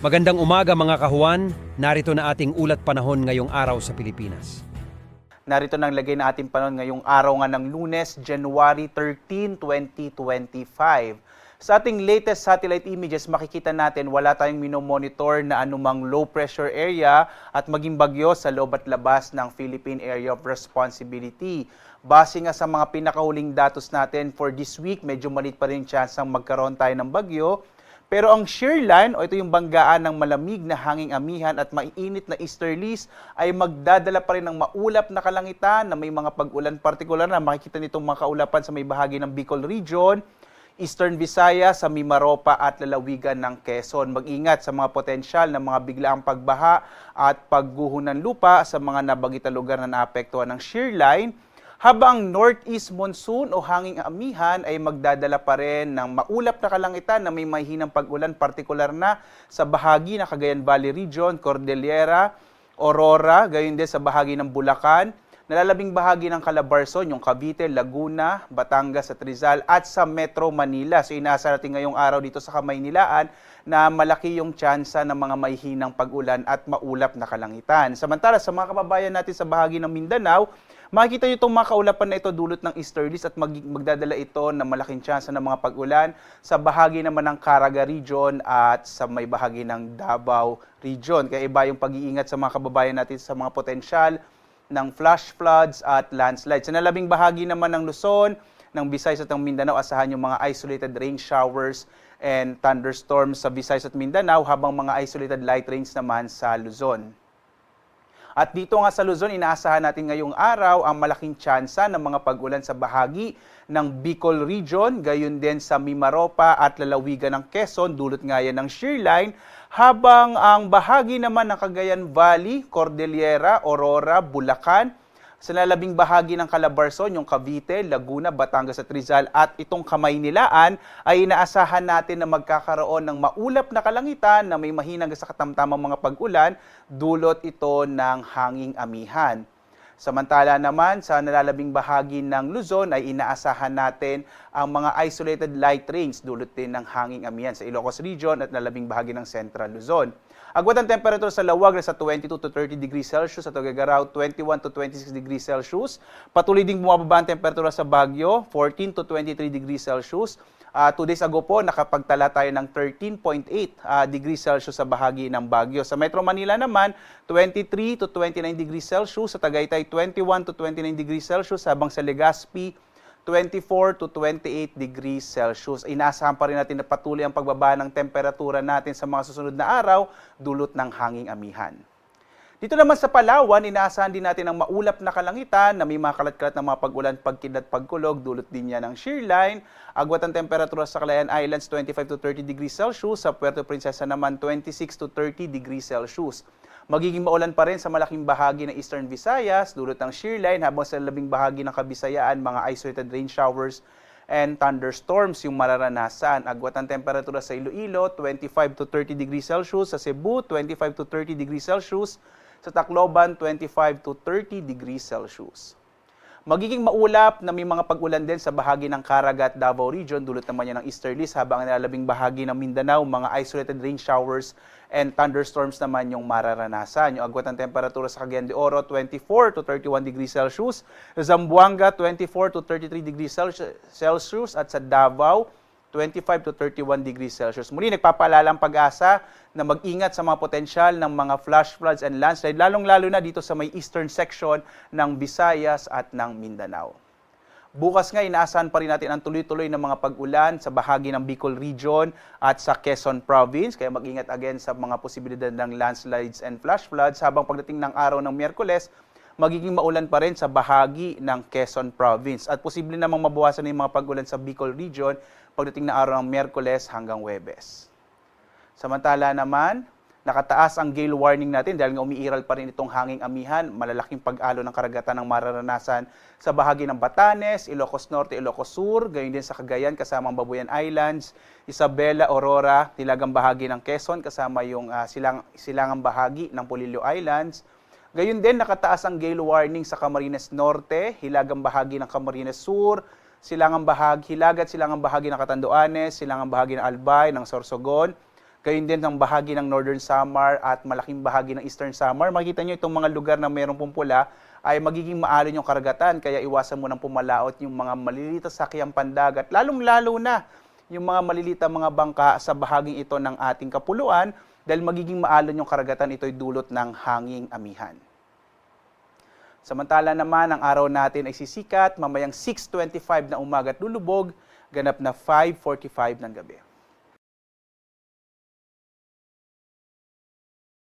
Magandang umaga mga kahuan, narito na ating ulat panahon ngayong araw sa Pilipinas. Narito nang lagay na ating panahon ngayong araw nga ng Lunes, January 13, 2025. Sa ating latest satellite images, makikita natin wala tayong minomonitor na anumang low pressure area at maging bagyo sa loob at labas ng Philippine Area of Responsibility. Base nga sa mga pinakahuling datos natin for this week, medyo malit pa rin chance ang magkaroon tayo ng bagyo. Pero ang shear line o ito yung banggaan ng malamig na hanging amihan at maiinit na easterlies ay magdadala pa rin ng maulap na kalangitan na may mga pag-ulan partikular na makikita nitong mga kaulapan sa may bahagi ng Bicol Region, Eastern Visayas, sa Mimaropa at lalawigan ng Quezon. Mag-ingat sa mga potensyal na mga biglaang pagbaha at pagguho ng lupa sa mga nabanggitang lugar na naapektuhan ng shear line. Habang northeast monsoon o hanging amihan ay magdadala pa rin ng maulap na kalangitan na may mahinang pag-ulan partikular na sa bahagi ng Cagayan Valley Region, Cordillera, Aurora, gayon din sa bahagi ng Bulacan, nalalabing bahagi ng Calabarzon, yung Cavite, Laguna, Batangas at Rizal at sa Metro Manila. So inaasa natin ngayong araw dito sa Kamaynilaan na malaki yung tsansa ng mga mahihinang pag-ulan at maulap na kalangitan. Samantala sa mga kababayan natin sa bahagi ng Mindanao, makikita nyo itong mga kaulapan na ito dulot ng easterlies at magdadala ito ng malaking tsansa ng mga pag-ulan sa bahagi naman ng Caraga Region at sa may bahagi ng Davao Region. Kaya iba yung pag-iingat sa mga kababayan natin sa mga potensyal ng flash floods at landslides. Sa nalabing bahagi naman ng Luzon, ng Visayas at ng Mindanao, asahan yung mga isolated rain showers and thunderstorms sa Visayas at Mindanao habang mga isolated light rains naman sa Luzon. At dito nga sa Luzon, inaasahan natin ngayong araw ang malaking tsansa ng mga pag-ulan sa bahagi ng Bicol Region, gayon din sa Mimaropa at lalawigan ng Quezon, dulot nga yan ng shear line, habang ang bahagi naman ng Cagayan Valley, Cordillera, Aurora, Bulacan, sa nalabing bahagi ng Calabarzon, yung Cavite, Laguna, Batangas at Rizal at itong Kamaynilaan ay inaasahan natin na magkakaroon ng maulap na kalangitan na may mahinang sa katamtamang mga pag-ulan, dulot ito ng hanging amihan. Samantala naman sa nalalabing bahagi ng Luzon ay inaasahan natin ang mga isolated light rains dulot din ng hanging amihan sa Ilocos Region at nalalabing bahagi ng Central Luzon. Agwat ang temperature sa Lawag sa 22 to 30 degrees Celsius, sa Tuguegarao 21 to 26 degrees Celsius. Patuloy ding bumababa ang temperatura sa Baguio, 14 to 23 degrees Celsius. 2 days ago po, nakapagtala tayo ng 13.8 degrees Celsius sa bahagi ng Baguio. Sa Metro Manila naman, 23 to 29 degrees Celsius. Sa Tagaytay, 21 to 29 degrees Celsius. Habang sa Legazpi, 24 to 28 degrees Celsius. Inaasahan pa rin natin na patuloy ang pagbaba ng temperatura natin sa mga susunod na araw, dulot ng hanging amihan. Dito naman sa Palawan, inaasahan din natin ang maulap na kalangitan na may mga kalat-kalat na mga pag-ulan, pagkidlat, pagkulog, dulot din yan ng shear line. Agwat ang temperatura sa Calayan Islands, 25 to 30 degrees Celsius. Sa Puerto Princesa naman, 26 to 30 degrees Celsius. Magiging maulan pa rin sa malaking bahagi ng Eastern Visayas, dulot ng shear line, habang sa labing bahagi ng Kabisayaan, mga isolated rain showers and thunderstorms yung mararanasan. Agwat ang temperatura sa Iloilo, 25 to 30 degrees Celsius. Sa Cebu, 25 to 30 degrees Celsius. Sa Tacloban, 25 to 30 degrees Celsius. Magiging maulap na may mga pag-ulan din sa bahagi ng Caraga at Davao Region, dulot naman yan ng easterlies, habang ang nalalabing bahagi ng Mindanao, mga isolated rain showers and thunderstorms naman yung mararanasan. Yung agwat ng temperatura sa Cagayan de Oro, 24 to 31 degrees Celsius. Sa Zamboanga, 24 to 33 degrees Celsius. At sa Davao, 25 to 31 degrees Celsius. Muli, nagpapaalala ang Pag-asa na mag-ingat sa mga potensyal ng mga flash floods and landslide, lalong-lalo na dito sa may eastern section ng Visayas at ng Mindanao. Bukas nga, inaasahan pa rin natin ang tuloy-tuloy na mga pag-ulan sa bahagi ng Bicol Region at sa Quezon Province. Kaya mag-ingat again sa mga posibilidad ng landslides and flash floods. Habang pagdating ng araw ng Miyerkules, magiging maulan pa rin sa bahagi ng Quezon Province. At posible namang mabawasan yung mga pag-ulan sa Bicol Region pagdating ng araw ng Miyerkules hanggang Huwebes. Samantala naman, nakataas ang gale warning natin dahil nga umiiral pa rin itong hanging amihan, malalaking pag-alo ng karagatan ng mararanasan sa bahagi ng Batanes, Ilocos Norte, Ilocos Sur, gayon din sa Cagayan kasama ang Babuyan Islands, Isabela, Aurora, tilagang bahagi ng Quezon kasama yung silangang bahagi ng Polillo Islands. Gayon din nakataas ang gale warning sa Camarines Norte, hilagang bahagi ng Camarines Sur, hilagat silangang bahagi ng Catanduanes, silangang bahagi ng Albay, ng Sorsogon, Gayun din ang bahagi ng Northern Samar at malaking bahagi ng Eastern Samar. Makikita nyo itong mga lugar na mayroong pumpula ay magiging maalon yung karagatan. Kaya iwasan mo ng pumalaot yung mga maliliit na sakyang pandagat. Lalong-lalo na yung mga maliliit na mga bangka sa bahaging ito ng ating kapuluan dahil magiging maalon yung karagatan. Ito'y dulot ng hanging amihan. Samantala naman, ang araw natin ay sisikat mamayang 6:25 na umaga at lulubog, ganap na 5:45 ng gabi.